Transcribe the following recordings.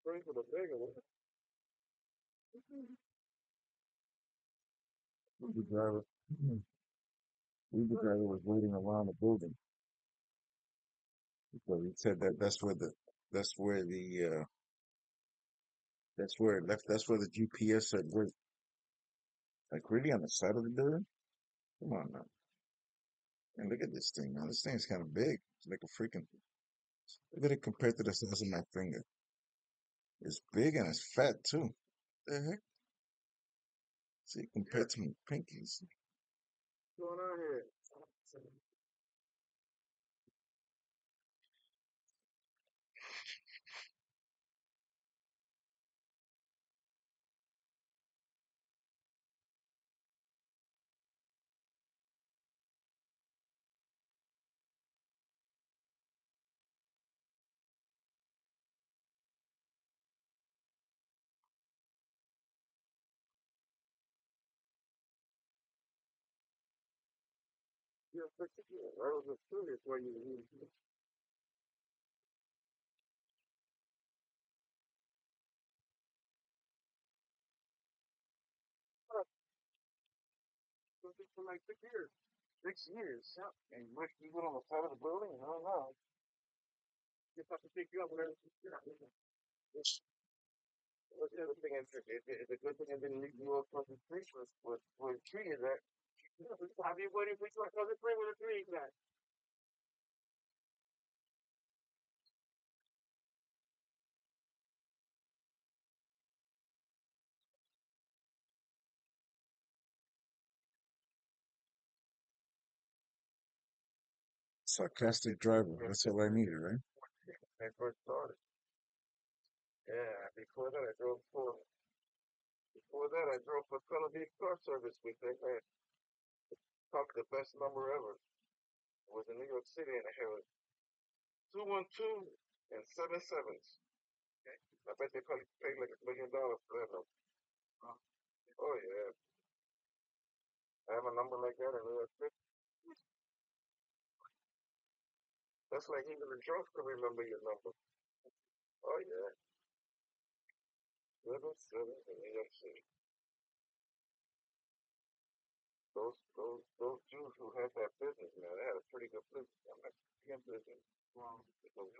Sprinkle the bigger one. Uber driver, Uber driver was waiting around the building because he said that that's where that's where it left. That's where the GPS said wait. Like really on the side of the building? Come on now. And look at this thing, man. This thing's kind of big. It's like a freaking. Look at it compared to the size of my finger. It's big and it's fat too. The heck? See, compared to my pinkies. What's going on here? Yeah, fix it. Yeah, that was a serious way you use it. It was for like 6 years. 6 years. Yeah. And you went on the side of the building? I don't know. Just have to pick you up whenever. Yeah. What's the other thing? It's a good thing I didn't leave you up on the street where the tree is at. Have you waiting for you across the tree where the tree is at? Sarcastic driver. That's all I needed, right? When I first started. Yeah. Before that I drove for Columbia Car Service with them. Man, probably the best number ever. It was in New York City and I had 212 and 77s. Okay. I bet they probably paid like $1 million for that number. Oh yeah. I have a number like that in New York City. That's like even the drunk can remember your number. Oh yeah. 77 in New York City. Those Jews who had that business, man, they had a pretty good business. I mean, Mexican business. Because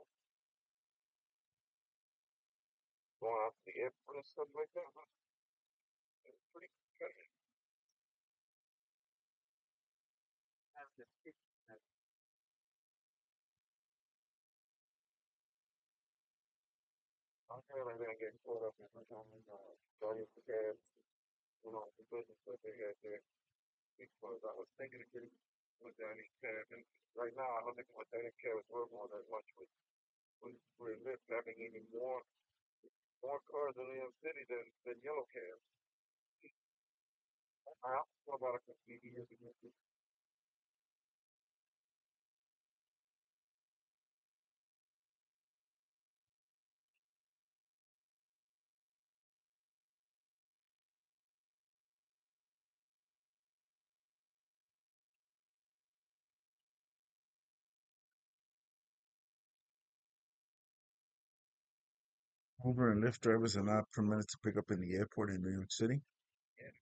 going out to the airport and stuff like that, it's pretty good. I'm glad I didn't get caught up in Johnny Cab, the business that they had there. Because I was thinking of getting with Danny Cab. And right now, I don't think what Danny Cab is working on as much with Lyft having even more cars in New York City than yellow cabs. I don't know about a few years ago. Uber and Lyft drivers are not permitted to pick up in the airport in New York City. Yeah.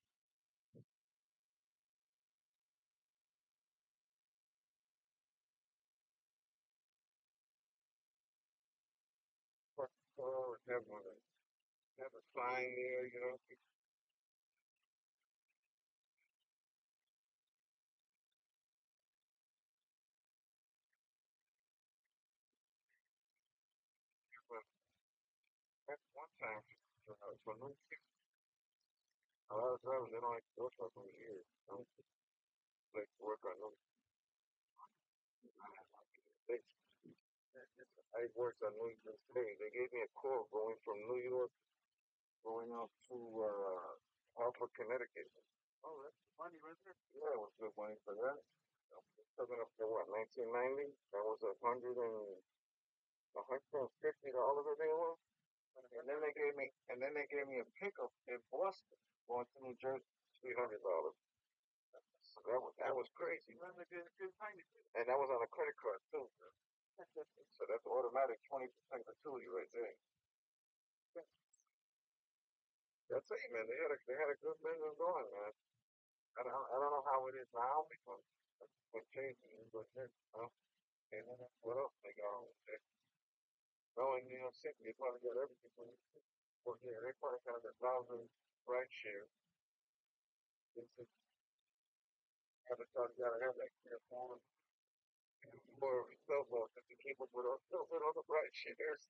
Or have a sign there. But that's one time for new people. A lot of drivers, they don't like to go for them years. They don't like to work on them. They, I worked on New York City. They gave me a call going from New York, going out to Hartford, Connecticut. Oh, that's money right there. Yeah, it was good money for that. Coming up to what, 1990? That was $150, I think it was. And then they gave me a pickup in Boston, going to New Jersey, $300. So that was crazy. And that was on a credit card too. So that's automatic 20% gratuity right there. That's it, man. They had a good business going, man. I don't know how it is now because we're changing, but you know, and what else they got on there? No, in New York City, they probably got everything. Well, yeah, they probably got 1,000 ride share. It's just gotta have that clear phone or cell phone just to keep up with all the ride shares.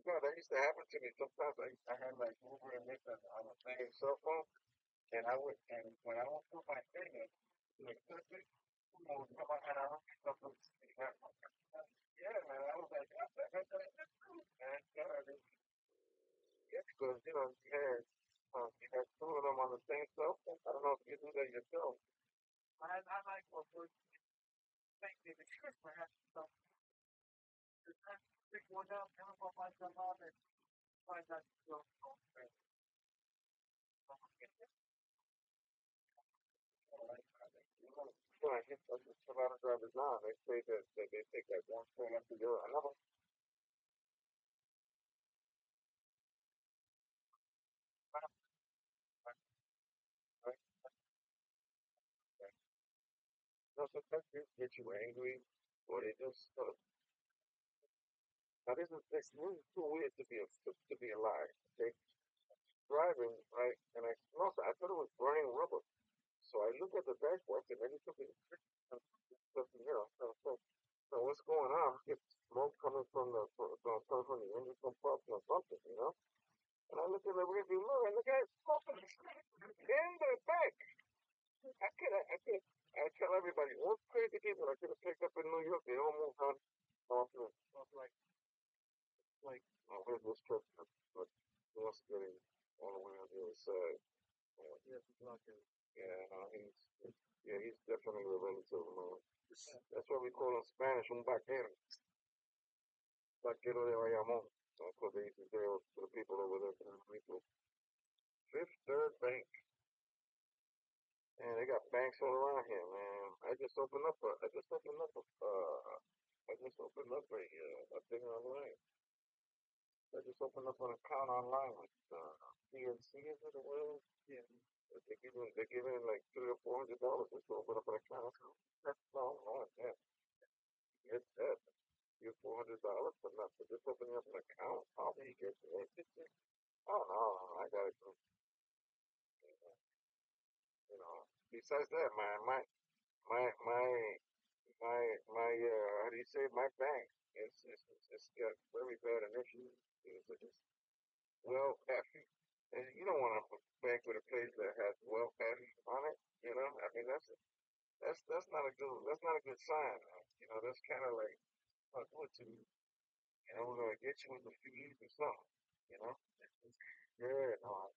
No, that used to happen to me. Sometimes I had like Uber and Lyft on the same cell phone, and when I would put my thing in, like, come on, and I would pick up those, yeah, man, I was like, what the heck did I just do? Man, yeah, because, you had two of them on the same cell phone. I don't know if you do that yourself. I like what we're thinking. The kids perhaps some pick one up, and I'm going to on and find out, I hit a lot of drivers now. They say that they take that one phone after the other. Another, right? No, sometimes they get you angry, or they just now this is too weird to be a lie. Okay, driving right, and I thought it was burning rubber. So I look at the dashboard and then it took me, so what's going on? It's smoke coming from the engine compartment or something, you know? And I look in the rearview mirror and the guy's smoking in the back. I could, I tell everybody, what's crazy people I could have picked up in New York, they all moved on off like, where's this trip? But what's getting all the way on the other side. Yeah, no, he's definitely a relative of mine. That's what we call in Spanish, un vaquero. Vaquero de Bayamon. That's what they used to say to the people over there, to the people. Fifth Third Bank. And they got banks all around here, man. I just opened up a thing online. I just opened up an account online with PNC, is it or whatever? Yeah. They're giving like $300 or $400 just to open up an account. That's no, yeah. It's that. You $400 for nothing. Just opening up an account. How do you get it? Oh no, I got it. Besides that, my my how do you say, my bank it's got very bad initiatives. It's well happy, and you don't want to bank with a place that has well happy on it. I mean that's not a good sign. That's kind of like, what to you. We're gonna get you with a few years or something. You know. Yeah, no,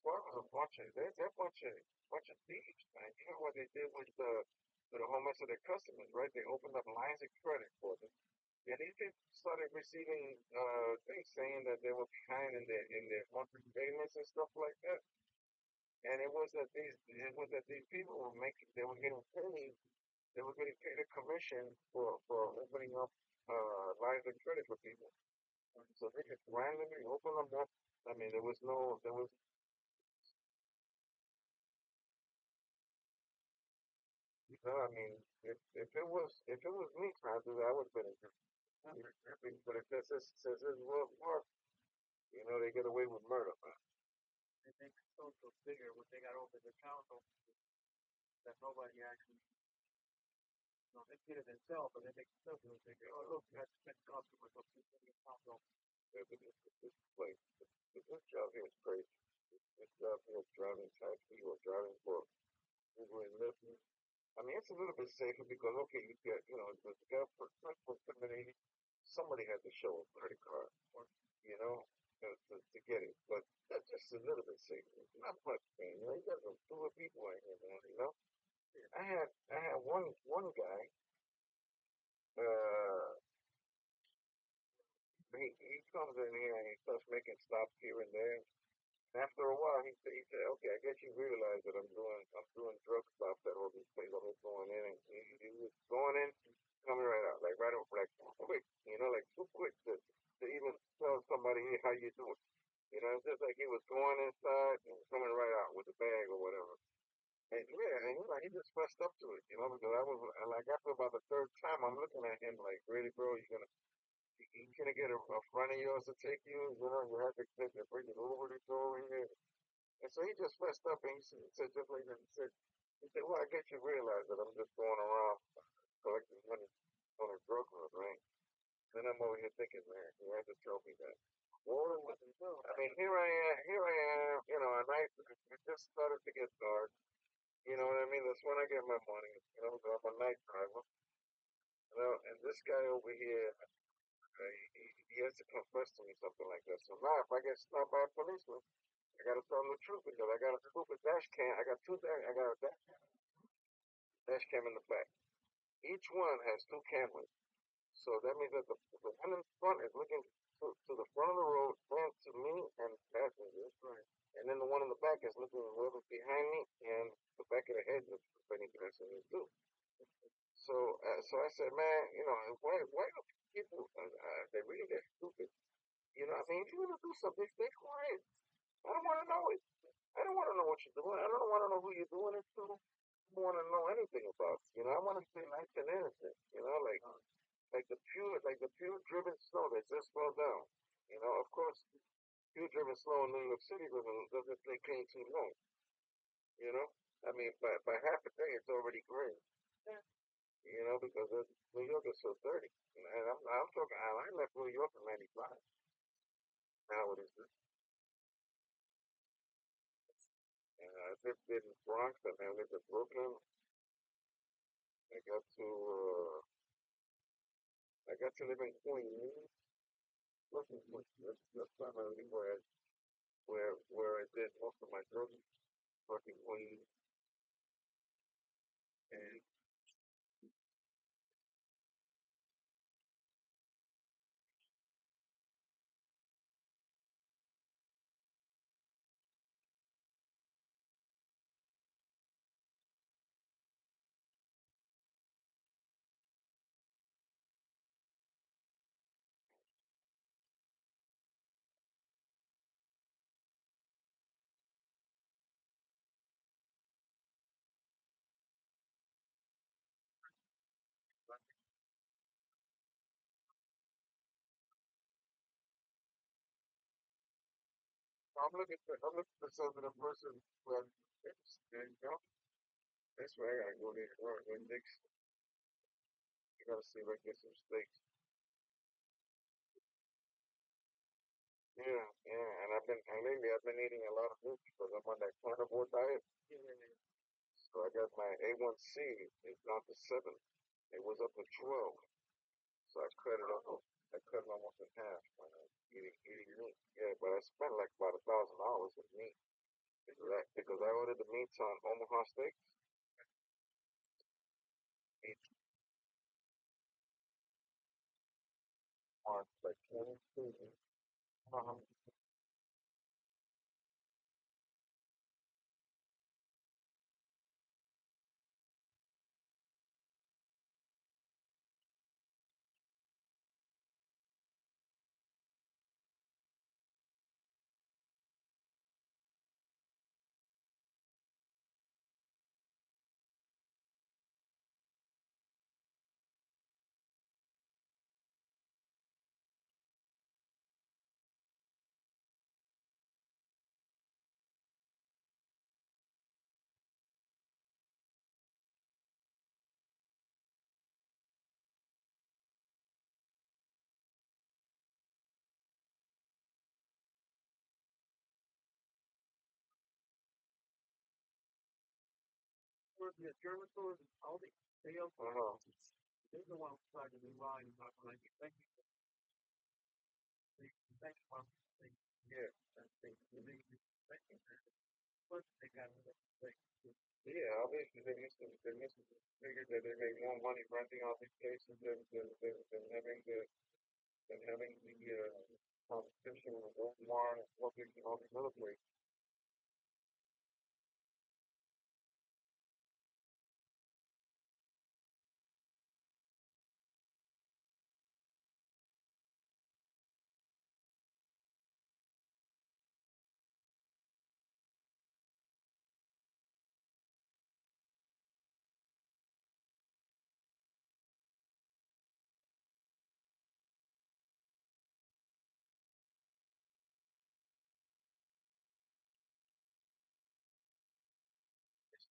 Spark was a they're a bunch of thieves, man. You know what they did with the whole mess of their customers, right? They opened up lines of credit for them. Yeah, these people started receiving things saying that they were behind in their monthly payments and stuff like that. And it was that these people they were getting paid a commission for opening up lines of credit for people. So they just randomly open them up. I mean, there was. I mean, if it was me trying to do that, I would have been in jail. But if it says this World War, they get away with murder, man. They make social figure when they got over the council that nobody actually, they did it themselves, but they make social figure. Oh, look, you had to spend customers of the council. Yeah, but this place, this job here is crazy. This job here is driving taxi or driving for Uber and Lyft. I mean, it's a little bit safer because, okay, you get, the government for criminating, somebody had to show a credit card, or, to get it. But that's just a little bit safer. Not much, man. You got some stupid people in here, man. I had one guy, uh, he comes in here and he starts making stops here and there. And after a while, he said, okay, I guess you realize that I'm doing drug stops at all these places. I'm just going in and he was going in. coming right out, like right over, like quick, like too quick to even tell somebody, hey, how you doing? It's just like he was going inside and coming right out with the bag or whatever. And yeah, and he just fessed up to it, because I was like after about the third time, I'm looking at him like, really, bro, you gonna get a friend of yours to take you? You have to take the bring it over to go over here. And so he just fessed up and he said just like that. He said, well, I guess you realize that I'm just going around collecting money on a drug run, right? Then I'm over here thinking, man, he had to tell me that. Well, I mean, here I am, at night, it just started to get dark. You know what I mean? That's when I get my money. So I'm a night driver. And this guy over here, he has to confess to me something like that. So now, if I get stopped by a policeman, I gotta tell him the truth because I got a stupid dash cam. I got I got a dash cam in the back. Each one has two cameras. So that means that the one in front is looking to the front of the road and to me and passengers. Right. And then the one in the back is looking whoever's behind me and the back of the head is for any passengers too. So I said, man, why do people, they really get stupid? I mean, if you want to do something, stay quiet. I don't want to know it. I don't want to know what you're doing. I don't want to know who you're doing it to. I don't want to know anything about it. I want to stay nice and innocent. Like the pure driven snow that just fell down. Of course, pure driven snow in New York City doesn't stay clean too long. You know, I mean, by half a day, it's already gray. Because New York is so dirty. And I'm talking. I left New York in '95. Now it is. And I lived in Bronx, and I lived in Brooklyn. I got to uh, I got to live in Queens. Brooklyn, that's primarily where I did most of my drug work in Queens. And I'm looking for something a person who has that's where I gotta go there. Or in Dixie, I gotta see if I can get some steaks. Yeah, yeah, and lately I've been eating a lot of meat because I'm on that carnivore diet. So I got my A1C is down to 7. It was up to 12. So I cut it almost in half when I eating meat. Yeah, but I spent like about $1,000 with meat because I ordered the meats on Omaha Steaks. Each on like 22. Uh-huh. Uh-huh. Yeah. Yeah, obviously they must have figured that they make more money renting out these places than having the competition with Walmart and Publix and all these other places.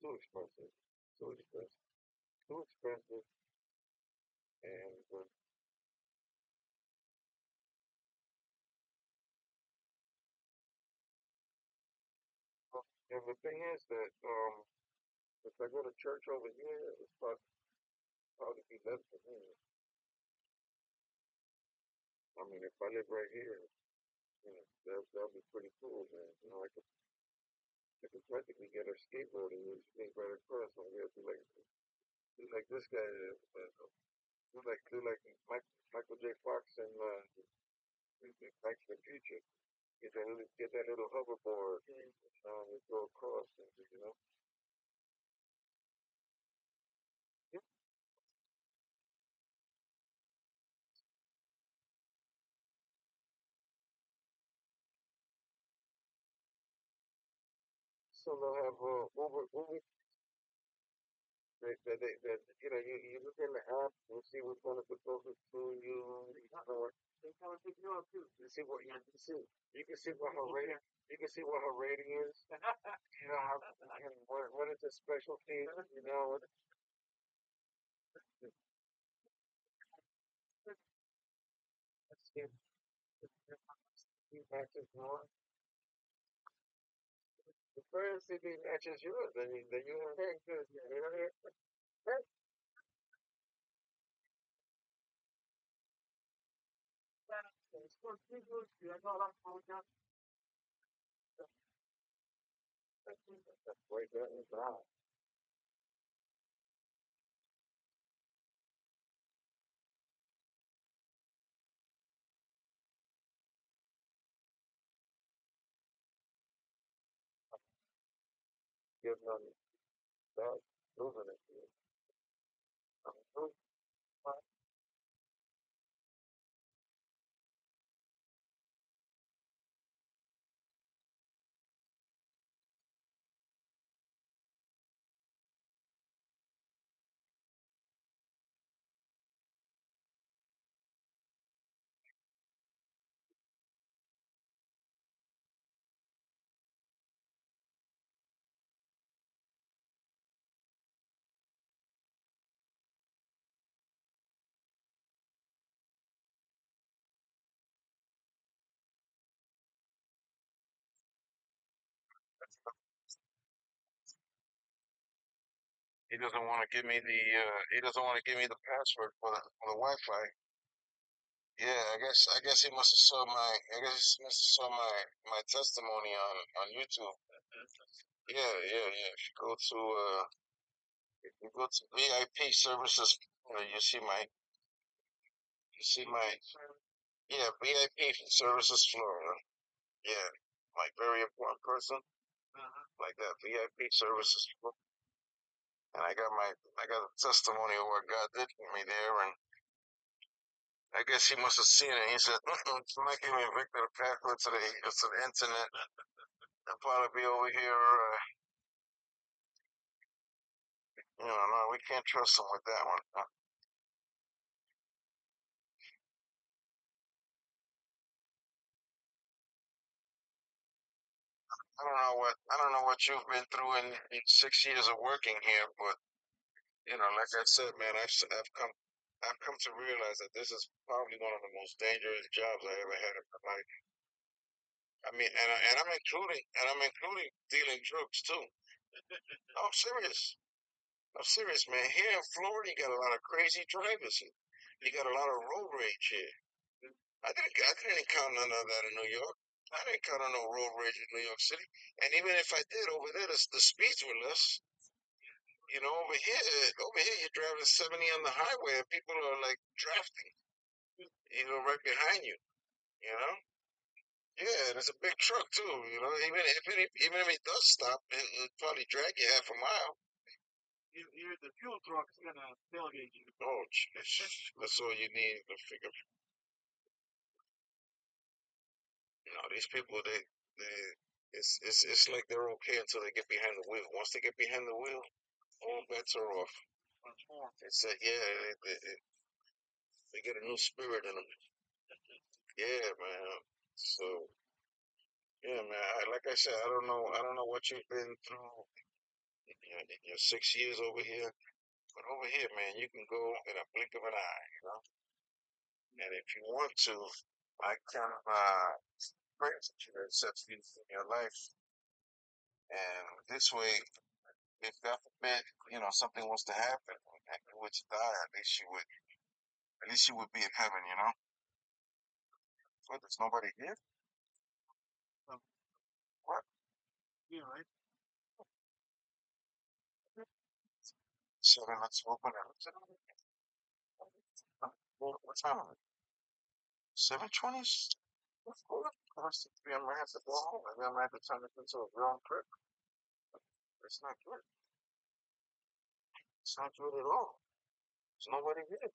too expensive. Too expensive. Too expensive. And and the thing is that if I go to church over here, it's probably be less for me. I mean, if I live right here, that'll be pretty cool, man. I could practically get her skateboarding and sneak right across and we'll be like this guy is, do like Michael J. Fox and Back to the Future. Get that little hoverboard, and go across, and. So they'll have Uber. You look in the app, you see which one is the closest to you. You see what you can see what her rating. You can see what her rating is. And what is the specialty? Let's see if matches more. The first CD matches yours, then you have very good. That's right there in the eye. Give them that, losing it. He doesn't want to give me the password for the Wi-Fi. Yeah, I guess he must have saw my I guess he must have saw my testimony on YouTube. Yeah, yeah, yeah. If you go to VIP services, you see my yeah, VIP services Florida. Yeah, like very important person like that. VIP services, and I got a testimony of what God did for me there, and I guess he must have seen it. He said, "I'm not giving Victor the password to the internet. I'll probably be over here. No, we can't trust him with that one." I don't know what you've been through in 6 years of working here, but like I said, man, I've come to realize that this is probably one of the most dangerous jobs I ever had in my life. I mean, and I'm including dealing drugs too. I'm serious. I'm serious, man. Here in Florida, you got a lot of crazy drivers. You got a lot of road rage here. I didn't encounter none of that in New York. I didn't encounter no road rage in New York City. And even if I did over there, the speeds were less. Over here, you're driving 70 on the highway, and people are like drafting, right behind you. You know? Yeah, and it's a big truck too. Even if it does stop, it'll probably drag you half a mile. Oh, that's all you need to figure. These people, it's like they're okay until they get behind the wheel. Once they get behind the wheel, all bets are off. It's yeah, they get a new spirit in them. Yeah, man. So yeah, man. Like I said, I don't know what you've been through in your 6 years over here. But over here, man, you can go in a blink of an eye, you know. And if you want to, I can pray that you that sets you in your life. And this way, if God forbid, something was to happen and you were to die, at least you would be in heaven, you know. What? There's nobody here. What? Yeah, right. So then let's open it. What time is it? 7:20. That's cool. The rest of the I'm gonna have to go home. Maybe I'm gonna have to turn this into a grown trip. It's not good. It's not good at all. There's nobody here.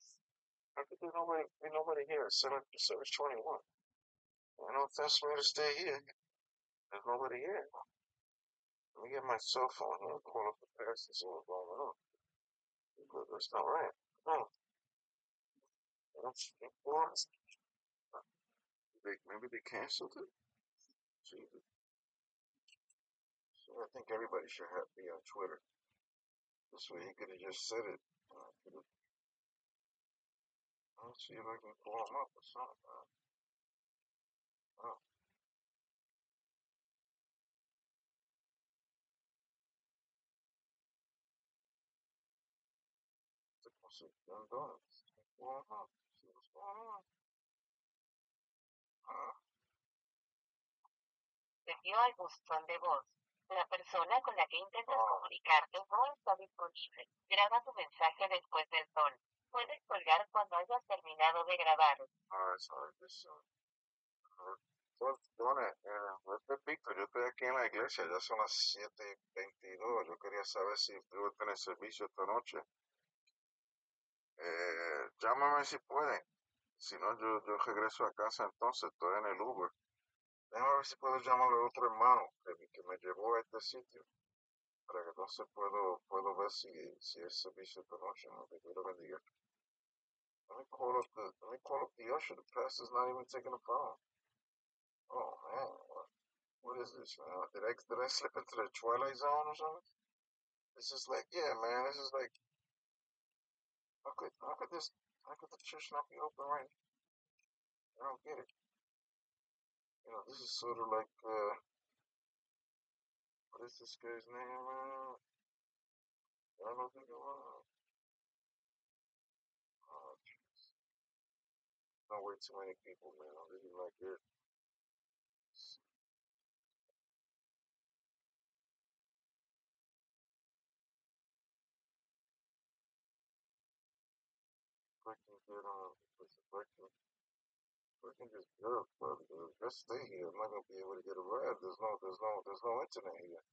How could there be nobody here? 7:21. I know it's best for me to stay here. There's nobody here. Let me get my cell phone here and call up the past and see what's going on. But that's not right. No. That's important. Maybe they canceled it. Jesus. So I think everybody should be on Twitter. This way he could have just said it. Let's see if I can pull him up or something. Oh, what's it? I'm doing. What's going on? See what's going on. Uh, Debido al buzón de voz. La persona con la que intentas comunicarte no está disponible. Graba tu mensaje después del tono. Puedes colgar cuando hayas terminado de grabar. sorry, this, Dones, Víctor, yo estoy aquí en la iglesia, ya son las 7:22. Yo quería saber si usted va a tener servicio esta noche. Llámame si pueden. Si no, yo regreso a casa entonces, estoy en el Uber. Déjame ver si puedo llamar al otro hermano que me llevó a este sitio. Para que entonces puedo ver si es servicio esta noche, ¿no? Que Dios lo bendiga. Let me call up the usher. The pastor's not even taking the phone. Oh man, what is this, man? Did I slip into the Twilight Zone or something? This is like, yeah, man. This is like, how could the church not be open right now? I don't get it. This is sort of like, what is this guy's name, man? I don't think it was. Oh, not way too many people, man. I really like it. Breaking good on, breaking just good, but let's stay here. I'm not gonna be able to get a ride. There's no internet here.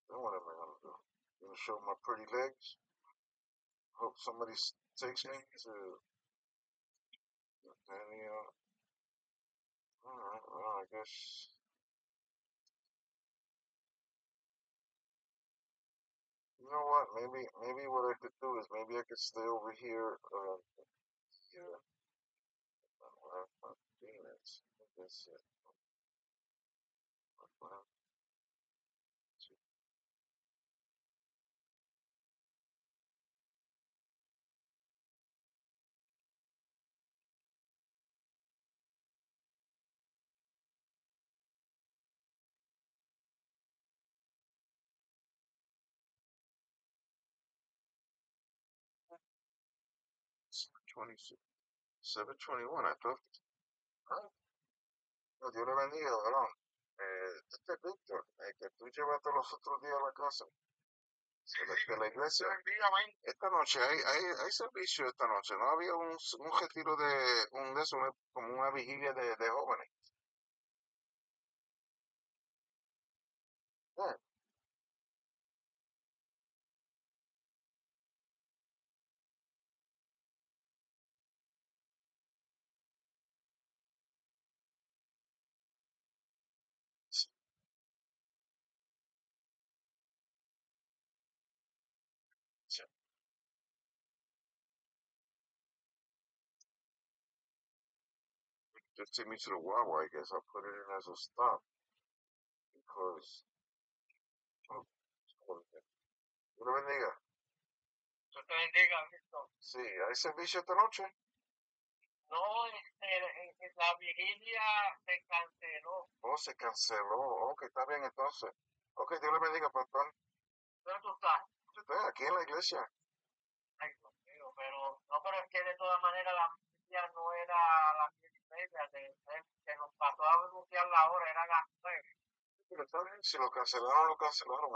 Then what am I gonna do? Gonna show my pretty legs? Hope somebody takes me to Daniel. Alright, well, I guess. You know what? Maybe what I could do is maybe I could stay over here. Here. Phoenix. That's it. Uh, 26. 7:21. I thought. Ah, no, Dios le bendiga, varón. Este es Víctor, que tú llevaste los otros días a la casa de la iglesia. Esta noche hay servicio esta noche, ¿no? Había un retiro de eso, como una vigilia de jóvenes. Yeah. Just take me to the Wawa, I guess. I'll put it in as a stop because Dios le bendiga. Dios te bendiga, Víctor. Sí, ¿hay servicio esta noche? No, la vigilia se canceló. Oh, se canceló. Ok, está bien entonces. Ok, Dios le bendiga, pastor. ¿Dónde tú estás? Yo estoy aquí en la iglesia. Ay, Dios mío, pero es que de todas maneras la vigilia no era a las 10:30, se nos pasó a anunciar la hora, era a las 9. Pero está bien, si lo cancelaron,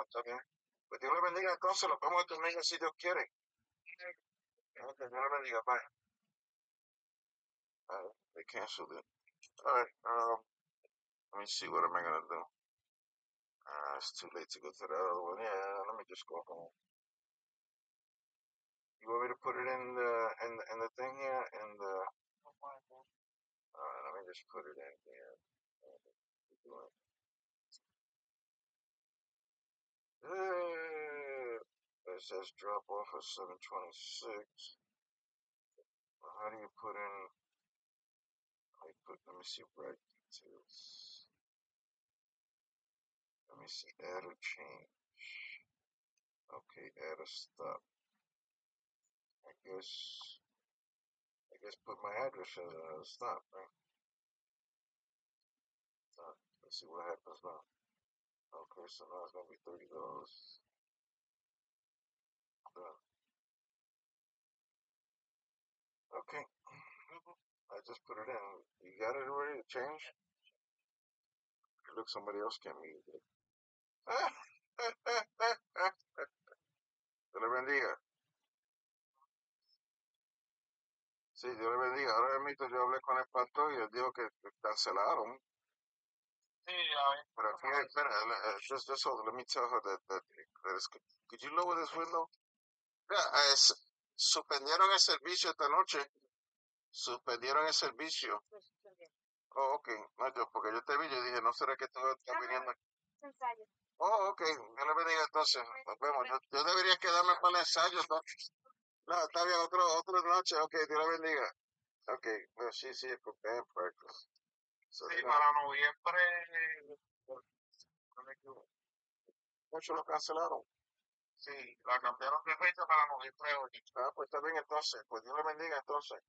está bien. Pues Dios le bendiga entonces, lo vemos este domingo si Dios quiere. Ok, Dios le bendiga, bye. They canceled it. All right, let me see, what am I gonna do? It's too late to go to the other one. Yeah, let me just go home. You want me to put it in the thing here? Let me just put it in here. It says drop off at 7:26. How do you put in? Let me see right details. Let me see, add or change. Okay, add a stop. I guess put my address as a stop, right? Let's see what happens now. Okay, so now it's gonna be $30. Done. Okay. I just put it in. You got it already to change? Look, somebody else can mute it. Dios le bendiga. Sí, Dios le bendiga. Ahora mismo yo hablé con el pastor y él dijo que cancelaron. Sí, a ver. Pero aquí, espera, just hold. Let me tell her that it's, could you lower this window? Yeah, suspendieron el servicio esta noche. Suspendieron el servicio. Oh, ok. No, porque yo te vi, yo dije, no será que tú estás viniendo. Oh, ok. Dios le bendiga entonces. Nos vemos. Yo debería quedarme para el ensayo, ¿no? No, está bien, otra noche. Ok, Dios le bendiga. Ok, well, she's here for band practice. So sí, para noviembre. Muchos lo cancelaron. Sí, la cambiaron de fecha para noviembre 8. Ah, pues está bien entonces. Pues Dios le bendiga entonces.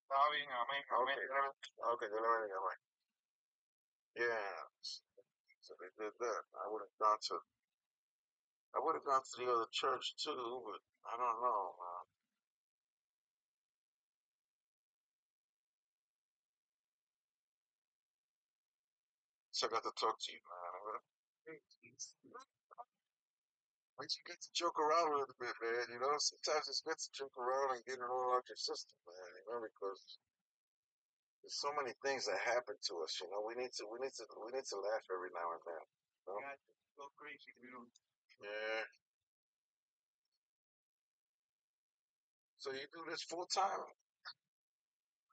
Está bien, amén. Amén. Ok, Dios le bendiga, amén. Yeah. So they did that. I would have gone to the other church too, but I don't know. So I got to talk to you, man. But you get to joke around a little bit, man. You know, sometimes it's good to joke around and get it all out your system, man. You know, because there's so many things that happen to us. You know, we need to laugh every now and then. You know? Go crazy, dude. Yeah. So you do this full time?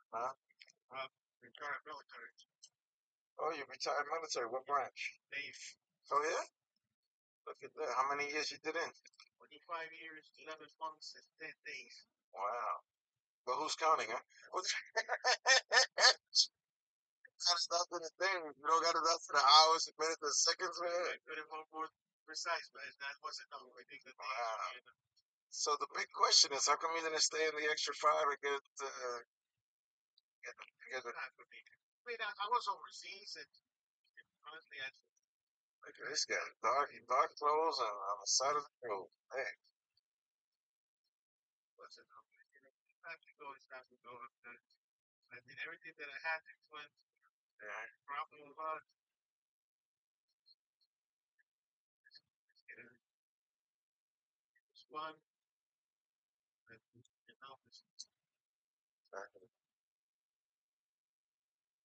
Huh? Retired military. Oh, you retired military. What branch? Dave. Oh yeah. Look at that. How many years you did in? 25 years, 11 months, and 10 days. Wow. But who's counting, huh? That's not the thing. You don't got it up for the hours, the minutes, the seconds, man. I could have been more precise, but that wasn't enough. I think that. Wow. So the big question is, how come you didn't stay in the extra 5 and get I mean, I was overseas, and honestly, look at this guy, dark clothes and on the side of the road. Man. wasn't. Time to go, it's time to go. I did everything that I had to win. Yeah. Problem was. It's one.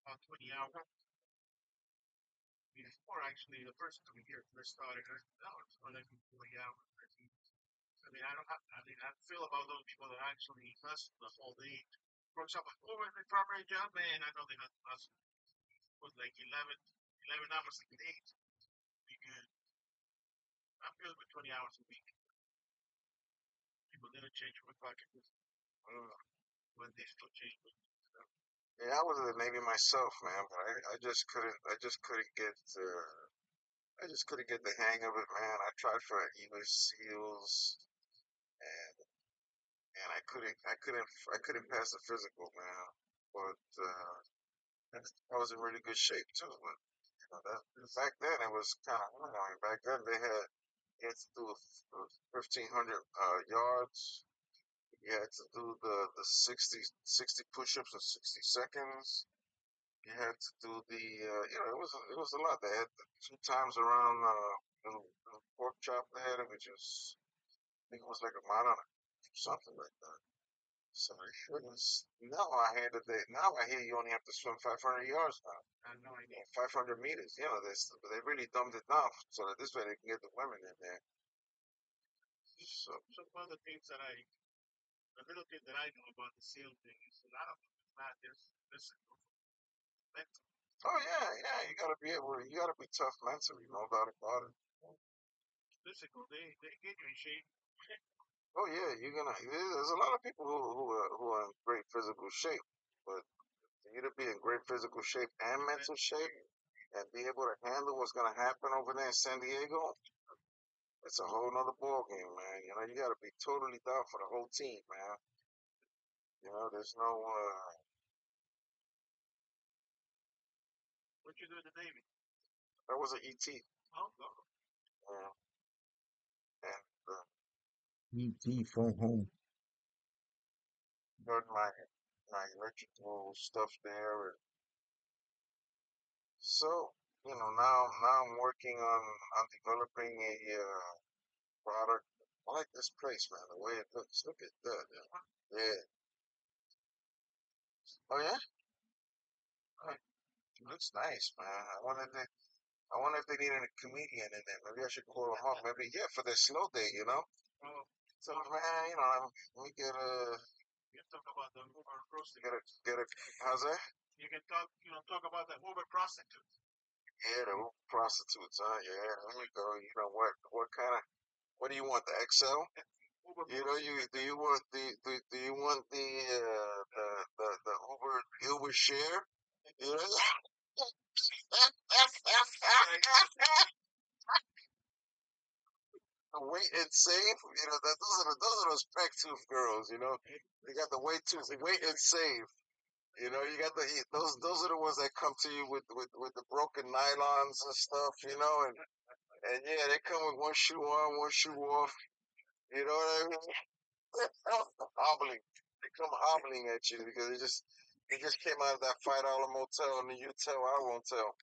About 20 hours. Before actually, the first 2 years first started, I was only 40 hours. I mean, I feel about those people that actually hustle the whole day. For example, over the primary job, man, I know they have to hustle. It was like 11 hours a day. Because I'm good with 20 hours a week. People didn't change my pocket. But they still change my stuff. Yeah, I was in the Navy myself, man, but I just couldn't get I just couldn't get the hang of it, man. I tried for US SEALs, and I couldn't pass the physical, man. But I was in really good shape too. But that back then it was kind of annoying. Back then you had to do 1,500 yards. You had to do the 60 push-ups in 60 seconds. You had to do it was a lot. They had the 2 times around the pork chop they had, which was I think it was like a mile and something like that. So it was now I hear you only have to swim 500 yards now. I have no idea. 500 meters. They really dumbed it down so that this way they can get the women in there. So Some other things the little thing that I know about the SEAL thing is a lot of them is not just physical, mental. oh yeah, you gotta be tough mentally, no doubt about it. Physical, they get you in shape. Oh yeah, there's a lot of people who are in great physical shape, but for you to be in great physical shape and mental shape and be able to handle what's gonna happen over there in San Diego, it's a whole nother ball game, man. You gotta be totally down for the whole team, man. There's no What you do in the Navy? that was an ET. Oh, no. Yeah. And ET phone home. Got my electrical stuff there, and so now I'm working on developing a product. I like this place, man. The way it looks. Look at that. Yeah. Oh yeah. Oh, it looks nice, man. I wonder if they needed a comedian in there. Maybe I should call them up. Maybe for their slow day. Oh, So man, let me get you can talk about the Uber prostitute. get a how's that? You can talk about the Uber prostitute. Yeah, the prostitutes, huh? Yeah, let me go. What do you want? The XL? Uber Do you want do you want the Uber share? You know? The wait and save, those are those peck tooth girls. They got the wait and save. You got those are the ones that come to you with the broken nylons and stuff. And yeah, they come with one shoe on, one shoe off. You know what I mean? Hobbling. They come hobbling at you because they just came out of that $5 motel and you tell I won't tell.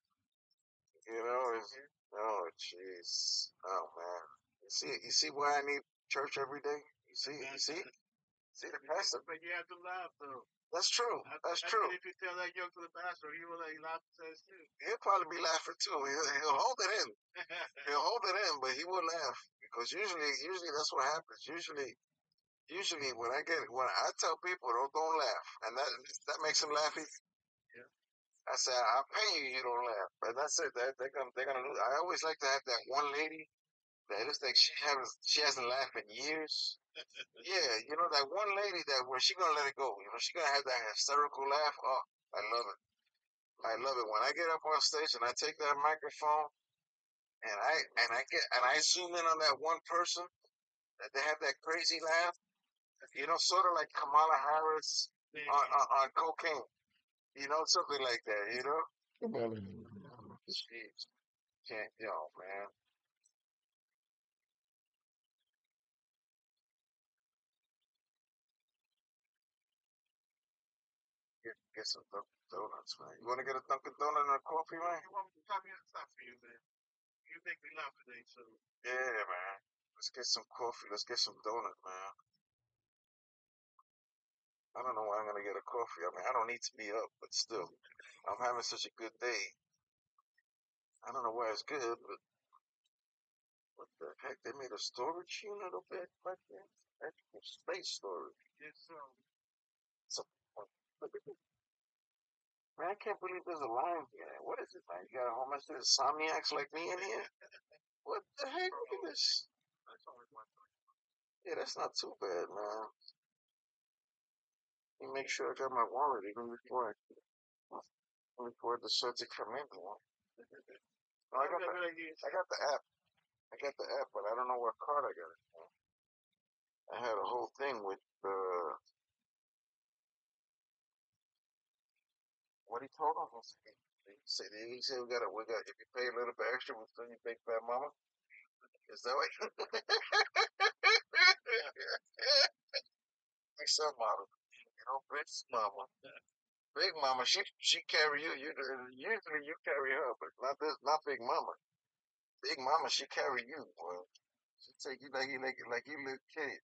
Oh jeez. Oh man. You see why I need church every day? You see the pastor. But you have to laugh though. That's true. That's true. If you tell that joke to the pastor, he will laugh too. He'll probably be laughing too. He'll hold it in. He'll hold it in, but he will laugh because usually that's what happens. Usually when I tell people don't laugh, and that makes them laugh. Yeah. I say I'll pay you, you don't laugh, and that's it. They're gonna lose. I always like to have that one lady that looks like she hasn't laughed in years. Yeah, that one lady that when she gonna let it go, she gonna have that hysterical laugh. Oh, I love it. I love it when I get up on stage and I take that microphone and I zoom in on that one person that they have that crazy laugh. Sort of like Kamala Harris on cocaine. Something like that. Jeez, can't man. Get some Dunkin' Donuts, man. You want to get a Dunkin' Donut and a coffee, man? You want me to copy that stuff for you, man? You make me laugh today, so. Yeah, man. Let's get some coffee. Let's get some donut, man. I don't know why I'm gonna get a coffee. I mean, I don't need to be up, but still, I'm having such a good day. I don't know why it's good, but what the heck? They made a storage unit up there back there. Actual space storage. Yes, so. So, look at this. Man, I can't believe there's a line here. What is it, man? You got a whole bunch of insomniacs like me in here? What the heck? Look at this. That's always one thing. Yeah, that's not too bad, man. Let me make sure I got my wallet even before I decide to come in. No, I got the app. I got the app, but I don't know what card I got it from. I had a whole thing with what he told us. He said we got if you pay a little bit extra, we'll send you big fat mama. Is that what? Like some model, big mama, big mama. She carry you. Usually you carry her, but not big mama. Big mama, she carry you, boy. She take you like you little kid.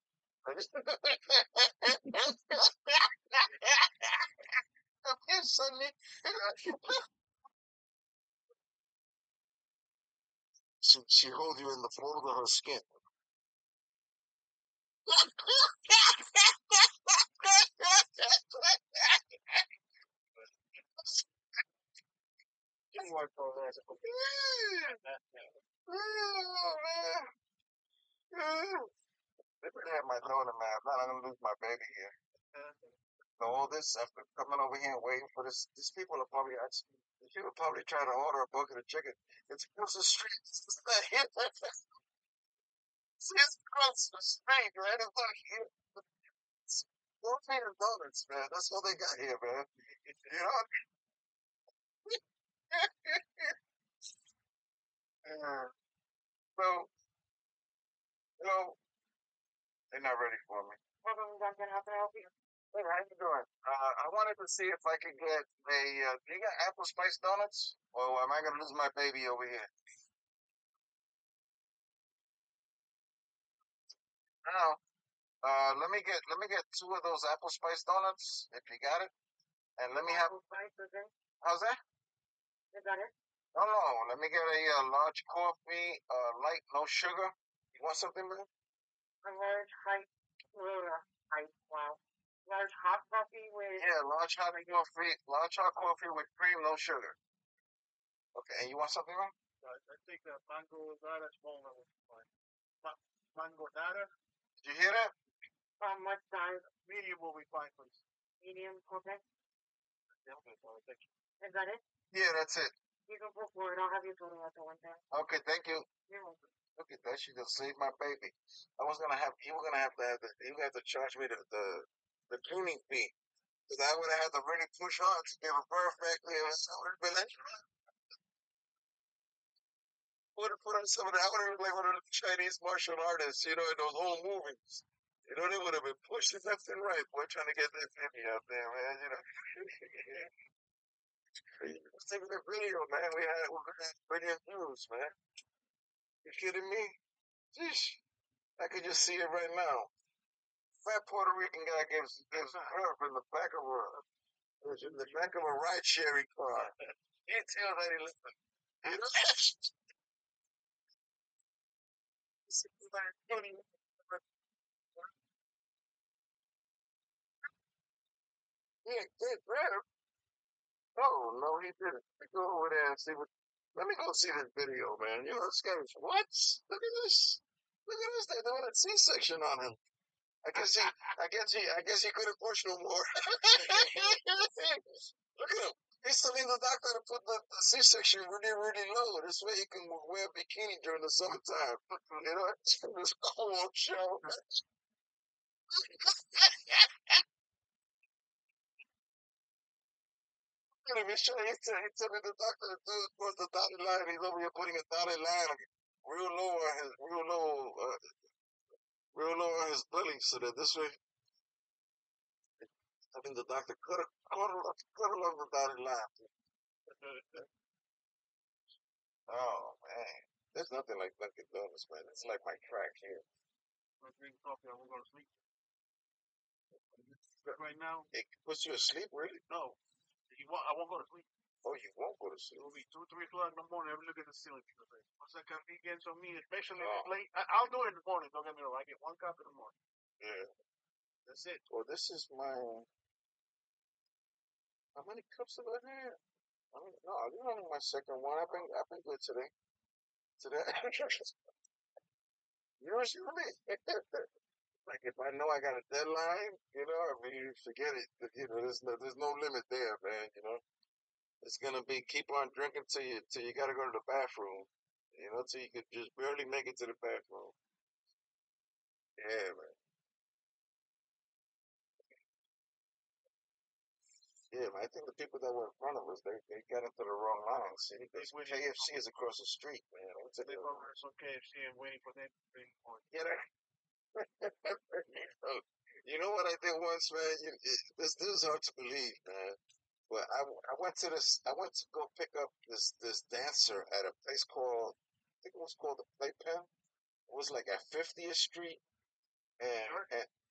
Suddenly, she holds you in the fold of her skin. They better have my daughter, man. I'm not gonna lose my baby here. All this after coming over here and waiting for this. These people are probably trying to order a bucket of chicken. It's across the street. It's not here. It's across the street, right? It's not here. It's $4 donuts, man. That's all they got here, man. You know? Yeah. So, they're not ready for me. Duncan, how can I help you? Hey, how you doing? I wanted to see if I could get do you got apple spice donuts? Or am I going to lose my baby over here? No. Let me get two of those apple spice donuts, if you got it. And let me have. Apple spice, okay. How's that? You got it? No, no. Let me get a large coffee, light, no sugar. You want something, man? A large hot, wow. Large hot coffee with. Yeah, large hot coffee with cream, no sugar. Okay, and you want something, man? I think mango nada small level. Mango nada. Did you hear that? What size? Medium will be fine, please. Medium, okay. Is that it? Yeah, that's it. You can go for it. I'll have you go to the one time. Okay, thank you. You're welcome. Look at that. She just saved my baby. You were gonna have to charge me the cleaning fee. Because I would have had to really push hard to give her perfectly. I would have put on some of that. I would have been like one of the Chinese martial artists, in those old movies. They would have been pushing left and right, boy, trying to get that baby out there, man. Let's take the video, man. We're gonna have brilliant views, man. You kidding me? Sheesh. I could just see it right now. Fat Puerto Rican guy gives her in the back of a ride sharing car. You tell that he listened. Oh no, he didn't. Go over there and see what. Let me go see this video, man. This guy's what? Look at this. Look at this. They're doing a C-section on him. I guess he couldn't push no more. Look at him. He's telling the doctor to put the C-section really, really low. This way he can wear a bikini during the summertime. This whole show. He's telling the doctor to do it towards the dotted line. He's over here putting a dotted line real low on his real low on his belly, so that this way, the doctor cut along the dotted line. Oh man, there's nothing like Dunkin' Donuts, man. It's like my crack here. I'm drinking coffee. I'm going to sleep. Right now, it puts you asleep, really? No, I won't go to sleep. Oh, you won't go to sleep? It will be 2, 3 o'clock in the morning. I'm looking at the ceiling. Once that coffee gets on me, especially if it's late, I'll do it in the morning. Don't get me wrong. I get 1 cup in the morning. Yeah. That's it. Well, this is my. How many cups have I had? No, this is only my second one. I've been good today. Usually, like if I know I got a deadline, forget it. There's no limit there, man. It's gonna be keep on drinking till you gotta go to the bathroom. You know, till you could just barely make it to the bathroom. Yeah, man. Yeah, man. I think the people that were in front of us, they got into the wrong line. See, because KFC is across the street, man. I went to the some KFC and waiting for them to bring more. Yeah, you know what I did once, man? This is hard to believe, man. But I went to this. I went to go pick up this dancer at a place called I think it was called the Playpen. It was like at 50th Street and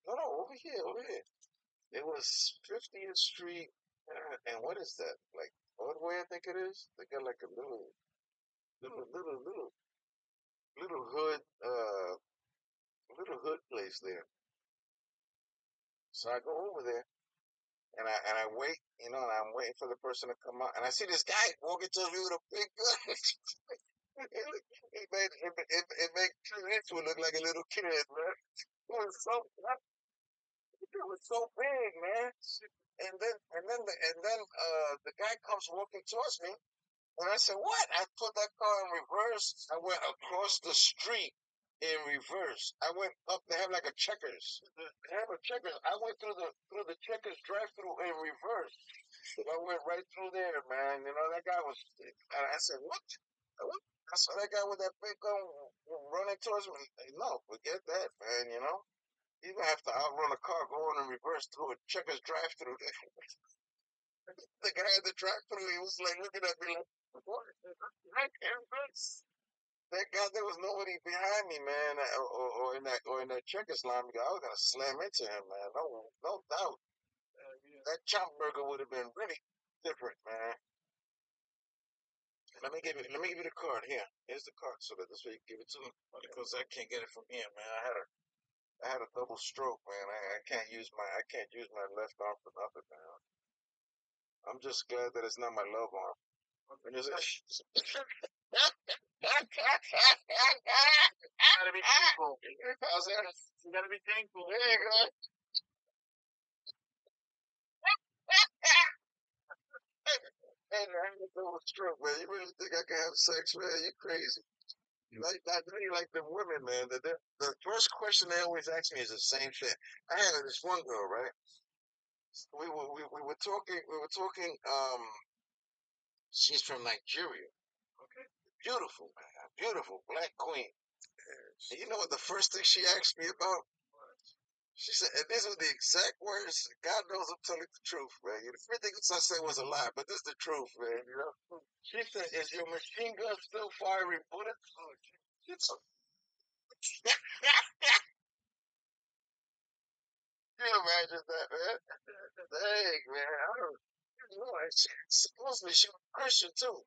no no over here. It was 50th Street and what is that like Broadway? I think it is. They got like a little little hood little hood place there. So I go over there and I wait, you know, and I'm waiting for the person to come out, and I see this guy walking towards me with a big gun. It made Clint Eastwood look like a little kid, man. It was so big, man. And then the guy comes walking towards me, and I said, "What?" I put that car in reverse. I went across the street in reverse. I went up. They have like a Checkers. They have a Checkers. I went through the Checkers drive-through in reverse. I went right through there, man. You know that guy was. And I said, "What? What?" I saw that guy with that big gun running towards me. No, forget that, man. You know, you gonna have to outrun a car going in reverse through a Checkers drive-through. The guy at the drive-through, he was like looking at me like, "What? I can't miss." Thank God there was nobody behind me, man, or in that Checkers line because I was gonna slam into him, man. No doubt. That chop burger would have been really different, man. Let me give you the card here. Here's the card, so that this way you can give it to him because I can't get it from here, man. I had a double stroke, man. I can't use my left arm for nothing, man. I'm just glad that it's not my love arm. And it's, gotta be thankful. How's that? You gotta be thankful. There you go. Hey, man, I had a double stroke, man. You really think I can have sex, man? You crazy. I really like them women, man. The first question they always ask me is the same thing. I had this one girl, right? We were talking. She's from Nigeria. Okay. Beautiful, man. Beautiful black queen. And you know what the first thing she asked me about? She said, and these are the exact words. God knows I'm telling the truth, man. Everything else I said was a lie, but this is the truth, man. You know. She said, "Is your machine gun still firing bullets?" Oh, you can you imagine that, man? Dang, man. I don't know. Supposedly she was Christian too.